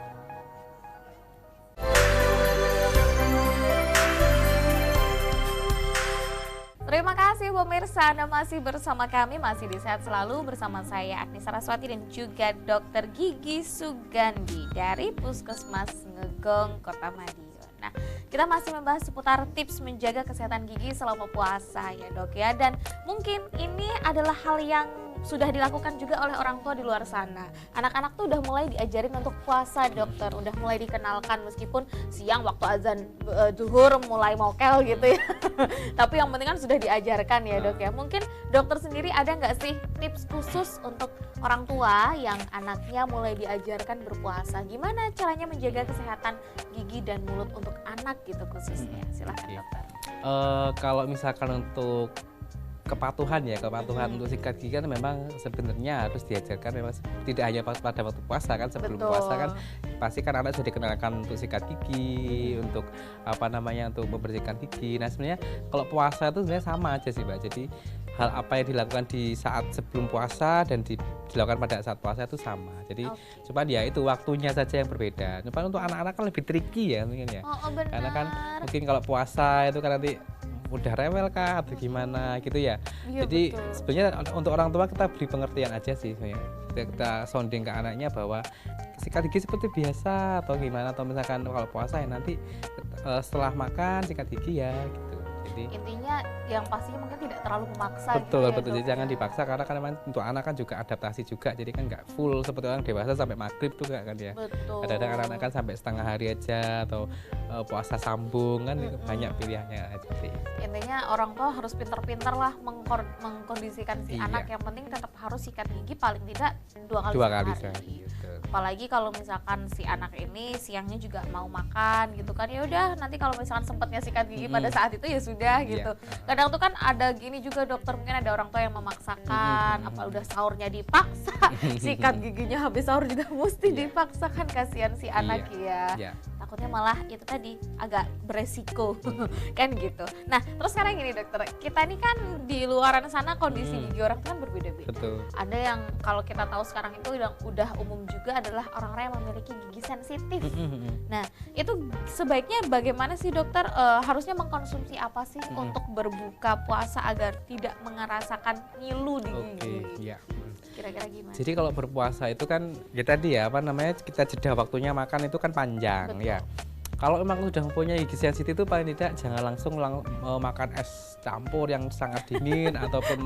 Terima kasih pemirsa, Anda masih bersama kami, masih di Sehat Selalu bersama saya Agni Saraswati dan juga Dokter Gigi Sugandi dari Puskesmas Ngegong, Kota Madiun. Nah, kita masih membahas seputar tips menjaga kesehatan gigi selama puasa ya dok ya. Dan mungkin ini adalah hal yang sudah dilakukan juga oleh orang tua di luar sana. Anak-anak tuh udah mulai diajarin untuk puasa dokter, udah mulai dikenalkan meskipun siang waktu azan zuhur mulai mokel gitu ya. Tapi yang penting kan sudah diajarkan ya dok ya. Mungkin dokter sendiri ada nggak sih tips khusus untuk orang tua yang anaknya mulai diajarkan berpuasa? Gimana caranya menjaga kesehatan gigi dan mulut untuk anak gitu khususnya? Silahkan dokter. Kalau misalkan untuk kepatuhan untuk sikat gigi kan memang sebenarnya harus diajarkan, memang tidak hanya pada waktu puasa kan, sebelum puasa kan pasti kan anak sudah dikenalkan untuk sikat gigi, untuk untuk membersihkan gigi. Nah sebenarnya kalau puasa itu sebenarnya sama aja sih Mbak. Jadi hal apa yang dilakukan di saat sebelum puasa dan dilakukan pada saat puasa itu sama. Jadi cuma ya itu waktunya saja yang berbeda. Cuma untuk anak-anak kan lebih tricky ya mungkin ya. Karena kan mungkin kalau puasa itu kan nanti udah rewel kah atau gimana gitu ya. Jadi sebenarnya untuk orang tua kita beri pengertian aja sih sebenarnya. Kita sounding ke anaknya bahwa sikat gigi seperti biasa atau gimana, atau misalkan kalau puasa ya nanti setelah makan sikat gigi ya gitu. Jadi intinya yang pastinya mungkin tidak terlalu memaksa. Betul. Jadi jangan dipaksa karena kan untuk anak kan juga adaptasi juga. Jadi kan nggak full seperti orang dewasa sampai maghrib tuh kan ya. Kadang-kadang anak-anak kan sampai setengah hari aja atau puasa sambung kan itu banyak pilihannya aja sih. Intinya orang tua harus pintar-pintar lah mengkondisikan si anak. Yang penting tetap harus sikat gigi paling tidak 2 kali sehari. betul. Apalagi kalau misalkan si anak ini siangnya juga mau makan gitu kan, ya udah nanti kalau misalkan sempatnya sikat gigi pada saat itu ya sudah gitu. Kadang tuh kan ada gini juga dokter, mungkin ada orang tua yang memaksakan, apa udah sahurnya dipaksa, sikat giginya habis sahur juga mesti dipaksakan, kasihan si anak ya. Takutnya malah itu tadi agak beresiko kan gitu. Nah terus sekarang gini dokter, kita ini kan di luaran sana kondisi gigi orang kan berbeda-beda. Ada yang kalau kita tahu sekarang itu udah umum juga adalah orang-orang yang memiliki gigi sensitif. Nah itu sebaiknya bagaimana sih dokter, harusnya mengkonsumsi apa sih untuk berbuka puasa agar tidak merasakan ngilu di gigi? Kira-kira gimana? Jadi kalau berpuasa itu kan ya tadi ya apa namanya, kita jeda waktunya makan itu kan panjang. Betul. Ya. Kalau memang sudah mempunyai gigi sensitif itu paling tidak jangan langsung makan es campur yang sangat dingin ataupun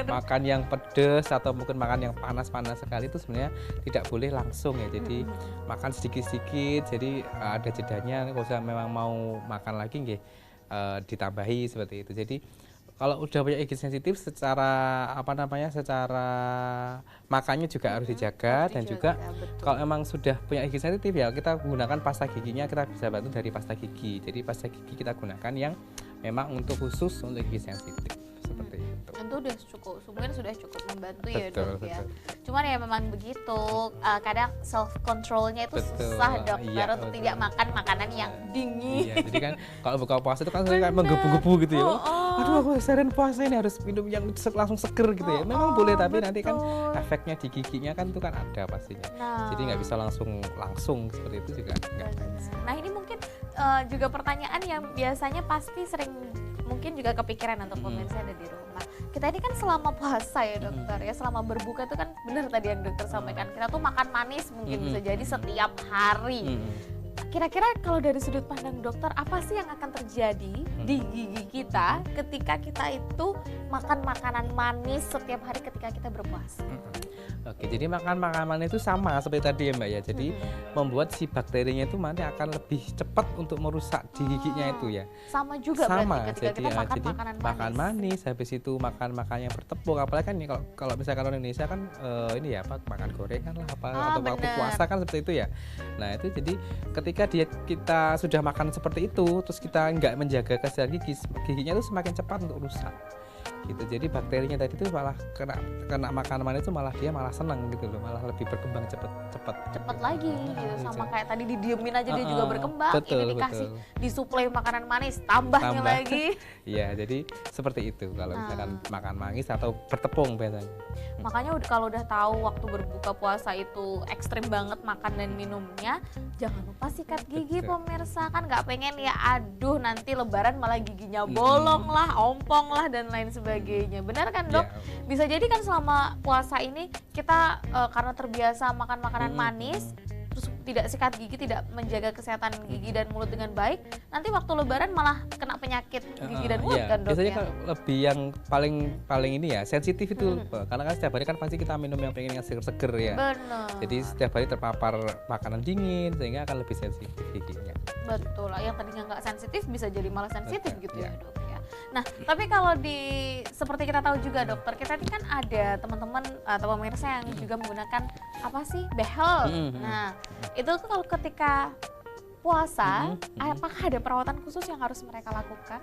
makan yang pedas atau mungkin makan yang panas-panas sekali, itu sebenarnya tidak boleh langsung ya. Jadi makan sedikit-sedikit, jadi ada jedanya. Kalau memang mau makan lagi nggih, ditambahi seperti itu. Jadi kalau udah punya gigi sensitif, secara apa namanya, secara makannya juga harus dijaga, dan juga kalau emang sudah punya gigi sensitif ya kita gunakan pasta giginya, kita bisa bantu dari pasta gigi. Jadi pasta gigi kita gunakan yang memang untuk khusus untuk gigi sensitif seperti itu. Tentu udah cukup, mungkin sudah cukup membantu ya dok ya. Cuman ya memang begitu, kadang self controlnya itu susah dokter untuk tidak makan makanan yang dingin. Jadi kan kalau buka puasa itu kan kayak menggebu-gebu gitu ya. Aduh aku seharian puasa ini harus minum yang langsung seger gitu ya. Memang boleh, tapi nanti kan efeknya di giginya kan itu kan ada pastinya. Jadi nggak bisa langsung seperti itu juga nggak bisa. Nah ini mungkin juga pertanyaan yang biasanya pasti sering mungkin juga kepikiran untuk pemirsa ada di rumah. Kita ini kan selama puasa ya dokter ya, selama berbuka itu kan benar tadi yang dokter sampaikan, kita tuh makan manis mungkin bisa jadi setiap hari. Kira-kira kalau dari sudut pandang dokter, apa sih yang akan terjadi di gigi kita ketika kita itu makan makanan manis setiap hari ketika kita berpuasa? Oke, jadi makan makanan itu sama seperti tadi ya Mbak ya. Jadi membuat si bakterinya itu nanti akan lebih cepat untuk merusak di giginya itu ya. Sama juga berarti ketika kita makan makanan manis, habis itu makan yang bertepung. Apalagi kan kalau misalkan orang Indonesia kan ini ya apa, makan gorengan lah apa, atau waktu puasa kan seperti itu ya. Nah itu jadi ketika kita sudah makan seperti itu, terus kita nggak menjaga kesehatan giginya itu semakin cepat untuk rusak. Gitu. Jadi bakterinya tadi itu malah kena makanan itu malah senang gitu loh, malah lebih berkembang cepat lagi gitu. Sama kayak tadi didiemin aja dia juga berkembang. Ini dikasih disuplai makanan manis tambah. Lagi. Iya, jadi seperti itu kalau misalkan makan manis atau bertepung biasanya. Makanya kalau udah tahu waktu berbuka puasa itu ekstrim banget makan dan minumnya, jangan lupa sikat gigi pemirsa. Kan nggak pengen ya aduh nanti lebaran malah giginya bolong lah, ompong lah dan lain sebagainya. Benar kan dok? Bisa jadi kan selama puasa ini kita karena terbiasa makan makanan manis, terus tidak sikat gigi, tidak menjaga kesehatan gigi dan mulut dengan baik, nanti waktu lebaran malah kena penyakit gigi dan mulut kan dok? Biasanya lebih yang paling ini ya sensitif itu, karena kan setiap hari kan pasti kita minum yang pengen yang seger-seger ya. Benar. Jadi setiap hari terpapar makanan dingin sehingga akan lebih sensitif giginya. Betul lah, yang tadinya nggak sensitif bisa jadi malah sensitif gitu ya dok ya. Nah tapi kalau seperti kita tahu juga dokter, kita ini kan ada teman-teman atau pemirsa yang juga menggunakan apa sih behel. Nah itu tuh kalau ketika puasa, apakah ada perawatan khusus yang harus mereka lakukan?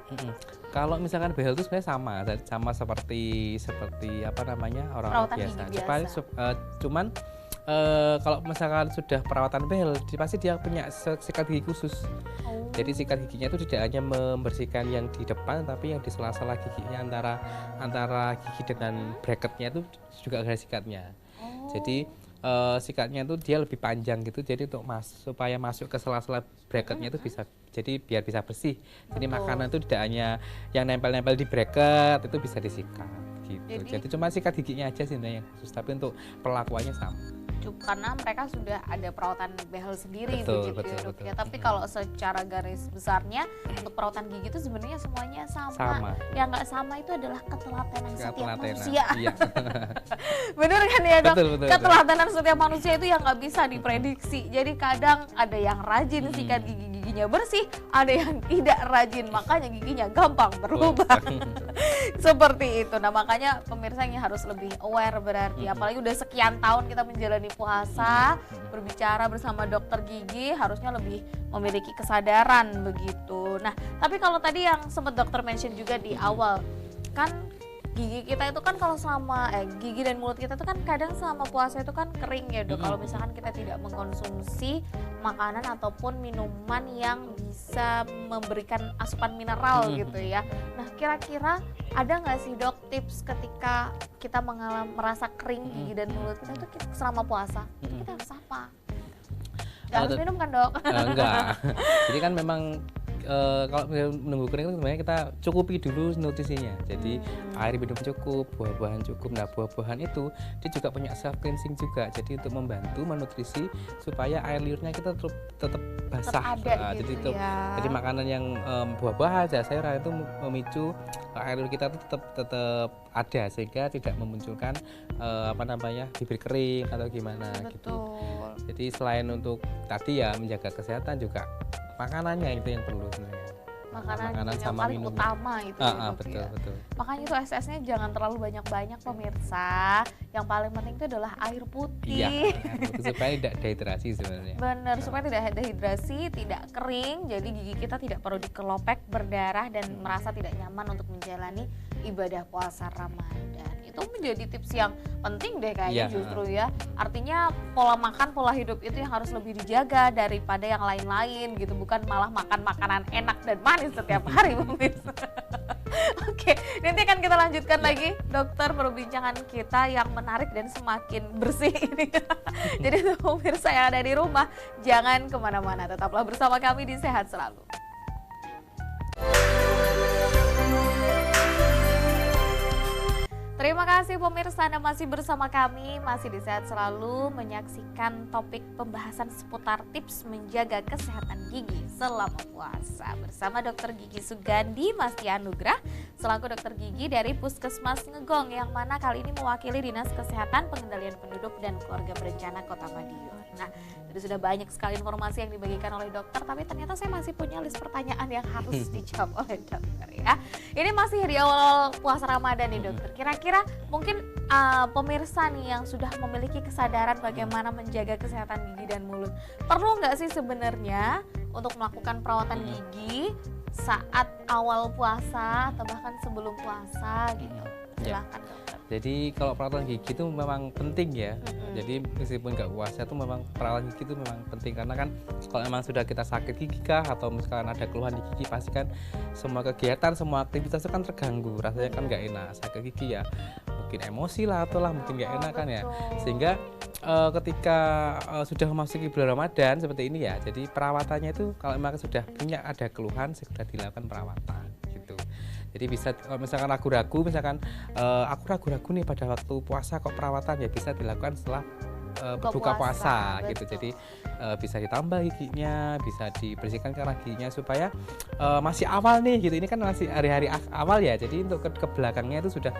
Kalau misalkan behel itu sebenarnya sama seperti apa namanya orang-orang biasa. Cuman kalau misalkan sudah perawatan behel, pasti dia punya sikat gigi khusus. Jadi sikat giginya itu tidak hanya membersihkan yang di depan, tapi yang di sela-sela giginya antara gigi dengan bracketnya itu juga ada sikatnya. Jadi sikatnya itu dia lebih panjang gitu, jadi supaya masuk ke sela-sela bracketnya itu bisa, jadi biar bisa bersih. Jadi makanan itu tidak hanya yang nempel-nempel di bracket itu bisa disikat gitu. Jadi cuma sikat giginya aja sih yang khusus, tapi untuk perlakuannya sama. Karena mereka sudah ada perawatan behel sendiri begitu ya dok ya. Tapi kalau secara garis besarnya untuk perawatan gigi itu sebenarnya semuanya sama. Yang nggak sama itu adalah ketelatenan setiap manusia. Iya. Bener kan ya dok? Betul. Ketelatenan setiap manusia itu yang nggak bisa diprediksi. Jadi kadang ada yang rajin sikat giginya giginya bersih, ada yang tidak rajin, makanya giginya gampang berlubang. Seperti itu. Nah, makanya pemirsa yang harus lebih aware berarti, apalagi udah sekian tahun kita menjalani puasa, berbicara bersama dokter gigi harusnya lebih memiliki kesadaran begitu. Nah, tapi kalau tadi yang sempat dokter mention juga di awal, kan gigi kita itu kan kalau selama gigi dan mulut kita itu kan kadang selama puasa itu kan kering ya dok. Kalau misalkan kita tidak mengkonsumsi makanan ataupun minuman yang bisa memberikan asupan mineral gitu ya. Nah, kira-kira ada nggak sih dok tips ketika kita merasa kering gigi dan mulut kita itu selama puasa? Itu kita harus apa? Nggak harus minum kan dok? Enggak. Jadi kan memang kalau menunggu kering itu sebenarnya kita cukupi dulu nutrisinya. Jadi air minum cukup, buah-buahan cukup. Nah, buah-buahan itu dia juga punya self cleansing juga. Jadi untuk membantu menutrisi supaya air liurnya kita tetap basah. Gitu jadi makanan yang buah-buahan, sayuran itu memicu air liur kita tetap ada sehingga tidak memunculkan bibir kering atau gimana. Betul. Gitu. Jadi selain untuk tadi ya menjaga kesehatan juga makanannya itu yang perlu sebenarnya. Makanan yang sama paling minum utama itu ya, betul, ya. betul. Makanya itu SS-nya jangan terlalu banyak-banyak pemirsa. Yang paling penting itu adalah air putih. Iya, supaya tidak dehidrasi sebenarnya. Benar, supaya tidak dehidrasi, tidak kering, jadi gigi kita tidak perlu dikelopek, berdarah dan merasa tidak nyaman untuk menjalani ibadah puasa Ramadan. Itu menjadi tips yang penting deh kayaknya justru ya. Artinya pola makan, pola hidup itu yang harus lebih dijaga daripada yang lain-lain gitu, bukan malah makan makanan enak dan manis setiap hari pemirsa. Oke, nanti akan kita lanjutkan lagi dokter perbincangan kita yang menarik dan semakin bersih ini. Jadi untuk pemirsa yang ada di rumah, jangan kemana-mana, tetaplah bersama kami di Sehat Selalu. Terima kasih pemirsa, Anda masih bersama kami, masih di Sehat Selalu menyaksikan topik pembahasan seputar tips menjaga kesehatan gigi selama puasa bersama Dr. Gigi Sugandi Mastia Anugrah selaku dokter gigi dari Puskesmas Ngegong yang mana kali ini mewakili Dinas Kesehatan Pengendalian Penduduk dan Keluarga Berencana Kota Madiun. Nah, jadi sudah banyak sekali informasi yang dibagikan oleh dokter, tapi ternyata saya masih punya list pertanyaan yang harus dijawab oleh dokter ya. Ini masih di awal puasa Ramadan nih dokter. Kira-kira mungkin pemirsa nih yang sudah memiliki kesadaran bagaimana menjaga kesehatan gigi dan mulut, perlu nggak sih sebenarnya untuk melakukan perawatan gigi saat awal puasa atau bahkan sebelum puasa gitu? Silahkan dokter. Jadi kalau perawatan gigi itu memang penting ya. Jadi meskipun nggak puasa itu memang perawatan gigi itu memang penting karena kan kalau memang sudah kita sakit gigi kah atau misalkan ada keluhan di gigi pasti kan semua kegiatan, semua aktivitas itu kan terganggu. Rasanya kan nggak enak. Sakit gigi ya mungkin emosi lah atau lah mungkin nggak enak kan ya. Sehingga ketika sudah memasuki bulan Ramadan seperti ini ya. Jadi perawatannya itu kalau memang sudah punya ada keluhan segera dilakukan perawatan gitu. Jadi bisa kalau misalkan ragu-ragu, misalkan aku ragu-ragu nih pada waktu puasa kok perawatan ya bisa dilakukan setelah berbuka puasa gitu. Jadi bisa ditambah giginya, bisa dibersihkan karena giginya supaya masih awal nih gitu. Ini kan masih hari-hari awal ya. Jadi untuk ke belakangnya itu sudah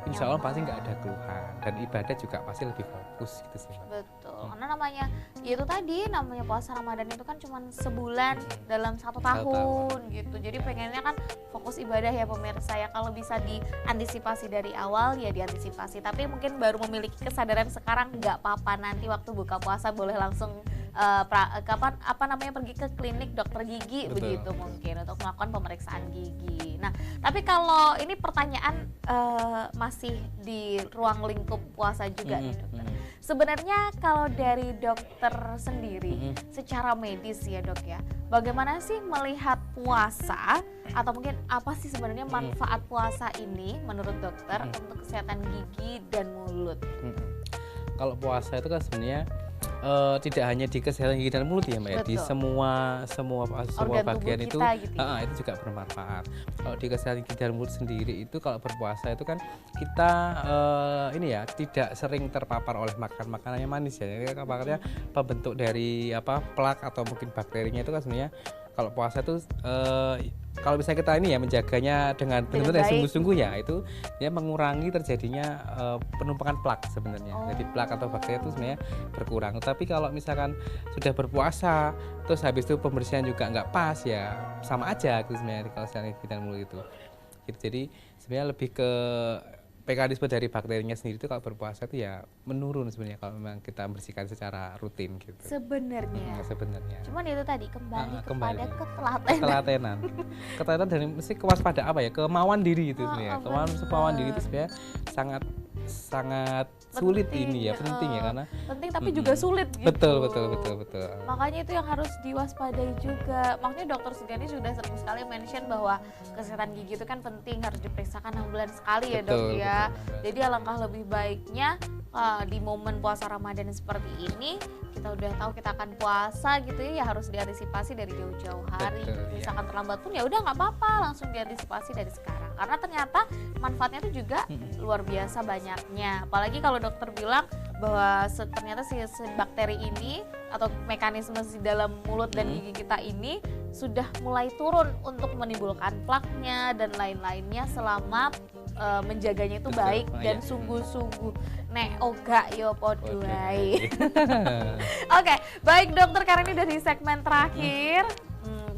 insya Allah pasti nggak ada keluhan dan ibadah juga pasti lebih fokus gitu sih. Betul, karena namanya itu tadi namanya puasa Ramadan itu kan cuma sebulan dalam satu tahun gitu. Jadi pengennya kan fokus ibadah ya pemirsa ya. Kalau bisa diantisipasi dari awal ya diantisipasi. Tapi mungkin baru memiliki kesadaran sekarang nggak apa-apa, nanti waktu buka puasa boleh langsung pergi ke klinik dokter gigi. Betul. Begitu mungkin untuk melakukan pemeriksaan gigi. Nah, tapi kalau ini pertanyaan masih di ruang lingkup puasa juga nih dokter. Sebenarnya kalau dari dokter sendiri secara medis ya dok ya, bagaimana sih melihat puasa atau mungkin apa sih sebenarnya manfaat puasa ini menurut dokter untuk kesehatan gigi dan mulut? Kalau puasa itu kan sebenarnya tidak hanya di kesehatan gigi dan mulut ya Mbak ya, di semua bagian itu gitu. Itu juga bermanfaat. Kalau di kesehatan gigi dan mulut sendiri itu kalau berpuasa itu kan kita ini ya tidak sering terpapar oleh makanan yang manis ya. Jadi makanya pembentuk dari plak atau mungkin bakterinya itu kan sebenarnya kalau puasa itu kalau misalnya kita ini ya menjaganya dengan Dengan benar-benar baik. sungguh-sungguh ya, itu ya mengurangi terjadinya penumpukan plak sebenarnya. Jadi plak atau bakteri itu sebenarnya berkurang. Tapi kalau misalkan sudah berpuasa terus habis itu pembersihan juga nggak pas, ya sama aja gitu sebenarnya kalau misalnya kita mulut itu. Gitu. Jadi sebenarnya lebih ke mekanisme dari bakterinya sendiri itu kalau berpuasa itu ya menurun sebenarnya kalau memang kita bersihkan secara rutin gitu. Sebenarnya. Sebenarnya. Cuman itu tadi kembali Kembali. kepada ketelatenan. Ketelatenan dan mesti kewaspadaan apa ya, kemauan diri itu sebenarnya. bener. Kemauan diri itu sebenarnya sangat sulit Penting, ini ya, penting ya karena penting tapi juga sulit gitu. betul. Makanya itu yang harus diwaspadai juga. Makanya Dokter Sugandi sudah sering sekali mention bahwa kesehatan gigi itu kan penting, harus diperiksakan 6 bulan sekali ya dok ya. Jadi alangkah lebih baiknya di momen puasa Ramadan seperti ini kita udah tahu kita akan puasa gitu ya harus diantisipasi dari jauh-jauh hari. Betul, Misalkan terlambat pun ya udah nggak apa-apa, langsung diantisipasi dari sekarang. Karena ternyata manfaatnya itu juga luar biasa banyaknya. Apalagi kalau dokter bilang bahwa ternyata si bakteri ini atau mekanisme di dalam mulut dan gigi kita ini sudah mulai turun untuk menimbulkan plaknya dan lain-lainnya selama menjaganya itu Betul, baik dan iya. sungguh-sungguh. Nek oga yo poduai. Oke, baik dokter, karena ini dari segmen terakhir.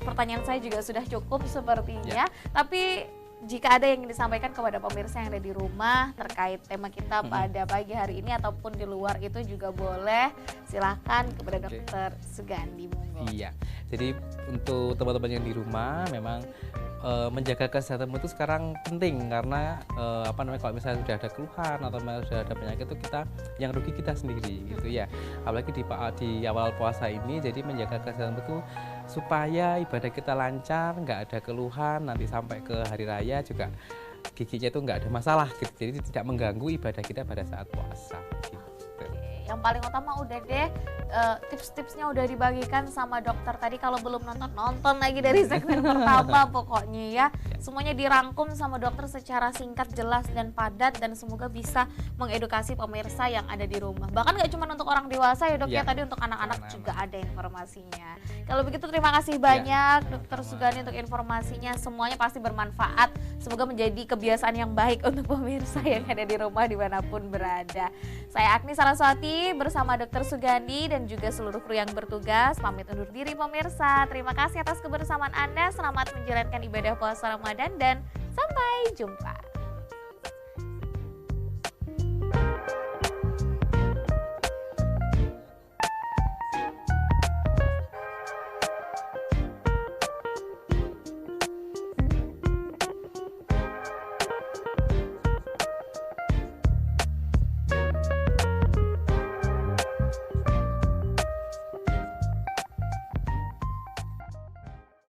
Pertanyaan saya juga sudah cukup sepertinya. Tapi jika ada yang ingin disampaikan kepada pemirsa yang ada di rumah terkait tema kita pada pagi hari ini ataupun di luar itu juga boleh, silahkan kepada Dokter Sugandi, monggo. Iya. Jadi untuk teman-teman yang di rumah memang menjaga kesehatan itu sekarang penting karena kalau misalnya sudah ada keluhan atau sudah ada penyakit itu yang rugi kita sendiri gitu ya. Apalagi di awal puasa ini, jadi menjaga kesehatan itu supaya ibadah kita lancar, nggak ada keluhan, nanti sampai ke hari raya juga giginya itu nggak ada masalah gitu. Jadi tidak mengganggu ibadah kita pada saat puasa gitu. Yang paling utama udah deh, tips-tipsnya udah dibagikan sama dokter tadi. Kalau belum nonton lagi dari segmen pertama pokoknya ya. Semuanya dirangkum sama dokter secara singkat, jelas dan padat, dan semoga bisa mengedukasi pemirsa yang ada di rumah. Bahkan nggak cuma untuk orang dewasa ya dok ya, tadi untuk anak-anak juga ada informasinya. Kalau begitu terima kasih banyak Dokter Sugandi untuk informasinya, semuanya pasti bermanfaat. Semoga menjadi kebiasaan yang baik untuk pemirsa yang ada di rumah dimanapun berada. Saya Agni Saraswati bersama Dokter Sugandi dan juga seluruh kru yang bertugas pamit undur diri pemirsa. Terima kasih atas kebersamaan Anda, selamat menjalankan ibadah puasa Ramadan dan sampai jumpa.